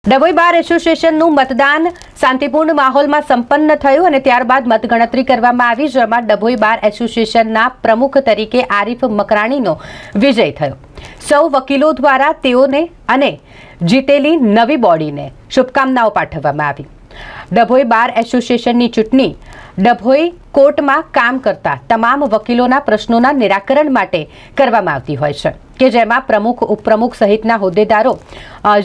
ડભોઈ બાર એસોસિએશનનું મતદાન શાંતિપૂર્ણ માહોલમાં સંપન્ન થયું અને ત્યારબાદ મતગણતરી કરવામાં આવી, જેમાં ડભોઈ બાર એસોસિએશનના પ્રમુખ તરીકે આરીફ મકરાણીનો વિજય થયો। સૌ વકીલો દ્વારા તેઓને અને જીતેલી નવી બોડીને શુભકામનાઓ પાઠવવામાં આવી। ડભોઈ બાર એસોસિએશનની ચૂંટણી ડભોઈ કોર્ટમાં કામ કરતા તમામ વકીલોના પ્રશ્નોના નિરાકરણ માટે કરવામાં આવતી હોય છે, કે જેમાં પ્રમુખ, ઉપપ્રમુખ સહિતના હોદ્દેદારો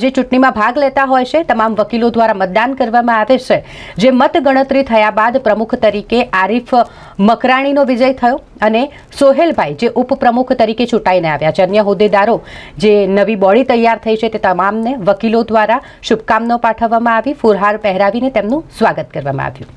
જે ચૂંટણીમાં ભાગ લેતા હોય છે, તમામ વકીલો દ્વારા મતદાન કરવામાં આવે છે। જે મતગણતરી થયા બાદ પ્રમુખ તરીકે આરીફ મકરાણીનો વિજય થયો અને સોહેલભાઈ જે ઉપપ્રમુખ તરીકે ચૂંટાઈને આવ્યા છે। અન્ય હોદ્દેદારો જે નવી બોડી તૈયાર થઈ છે તે તમામને વકીલો દ્વારા શુભકામનાઓ પાઠવવામાં આવી, ફુલહાર પહેરાવીને તેમનું સ્વાગત કરવામાં આવ્યું।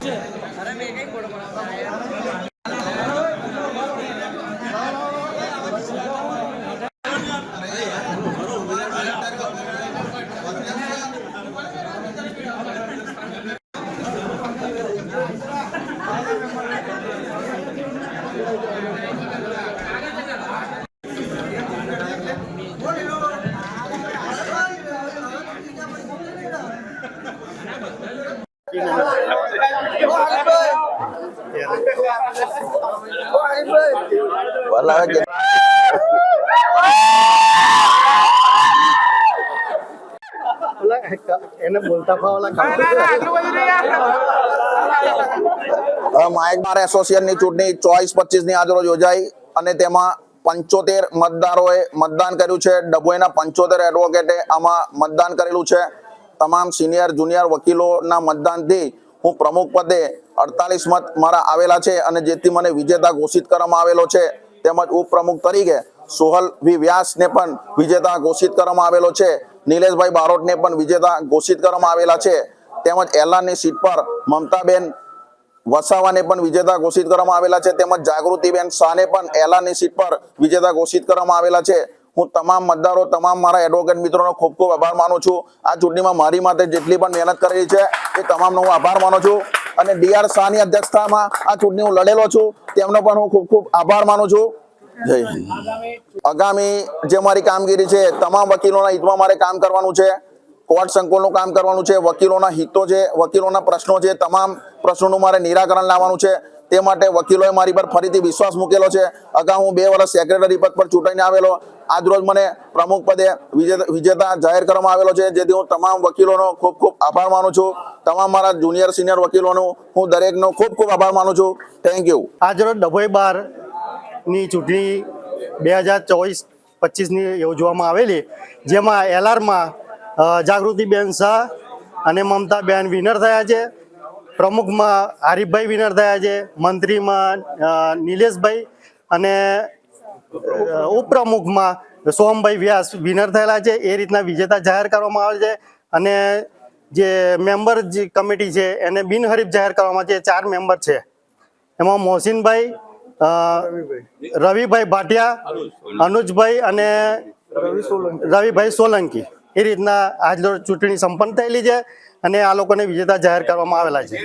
માયક બાર એસોસિએશનની ચૂંટણી 24-25 આજરોજ યોજાઈ અને તેમાં 75 મતદારોએ મતદાન કર્યું છે। ડભોઈના 75 એડવોકેટે આમાં મતદાન કરેલું છે। તમામ સિનિયર જુનિયર વકીલોના મતદાનથી હું પ્રમુખ પદે 48 મત મારા આવેલા છે અને જેથી મને વિજેતા ઘોષિત કરવામાં આવેલો છે। તેમજ ઉપપ્રમુખ તરીકે સોહલ વી વ્યાસને પણ વિજેતા ઘોષિત કરવામાં આવેલો છે। નિલેશભાઈ બારોટને પણ વિજેતા ઘોષિત કરવામાં આવેલા છે। તેમજ એલાની સીટ પર મમતાબેન વસાવાને પણ વિજેતા ઘોષિત કરવામાં આવેલા છે। તેમજ જાગૃતિબેન શાહને પણ એલાની સીટ પર વિજેતા ઘોષિત કરવામાં આવેલા છે। હું તમામ મતદારો, તમામ મારા એડવોકેટ મિત્રોનો ખૂબ ખૂબ આભાર માનું છું। આ ચૂંટણીમાં મારી માટે જેટલી પણ મહેનત કરેલી છે એ તમામનો હું આભાર માનું છું અને ડીઆર શાહની અધ્યક્ષતામાં આ ચૂંટણી હું લડેલો છું, તેમનો પણ હું ખૂબ ખૂબ આભાર માનું છું। જય હિન્દ। આગામી જે મારી કામગીરી છે, તમામ વકીલોના હિતમાં મારે કામ કરવાનું છે, કોર્ટ સંકુલનું કામ કરવાનું છે, વકીલોના હિતો છે, વકીલોના પ્રશ્નો છે, તમામ પ્રશ્નોનું મારે નિરાકરણ લાવવાનું છે। તે માટે વકીલોએ મારી પર ફરીથી વિશ્વાસ મૂકેલો છે। અગાઉ હું 2 વર્ષ સેક્રેટરી પદ પર ચૂંટાઈને આવેલો, આજરોજ મને પ્રમુખ પદે વિજેતા જાહેર કરવામાં આવેલો છે, જેથી હું તમામ વકીલોનો ખૂબ ખૂબ આભાર માનું છું। તમામ મારા જુનિયર સિનિયર વકીલોનો હું દરેકનો ખૂબ ખૂબ આભાર માનું છું। Thank you. આજરોજ ડભોઈ બાર ની ચૂંટણી 2024-25ની યોજવામાં આવેલી, જેમાં એલઆરમાં જાગૃતિબેન શાહ અને મમતાબેન વિનર થયા છે। પ્રમુખમાં આરીફભાઈ વિનર થયા છે, મંત્રીમાં નિલેશભાઈ અને ઉપપ્રમુખમાં સોમભાઈ વ્યાસ વિનર થયેલા છે। એ રીતના વિજેતા જાહેર કરવામાં આવે છે અને જે મેમ્બર જે કમિટી છે એને બિનહરીફ જાહેર કરવામાં છે। 4 મેમ્બર છે, એમાં મોહસિનભાઈ, રવિભાઈ ભાટિયા, અનુજભાઈ અને રવિભાઈ સોલંકી। એ રીતના આજ ચૂંટણી સંપન્ન થયેલી છે અને આ લોકોને વિજેતા જાહેર કરવામાં આવેલા છે।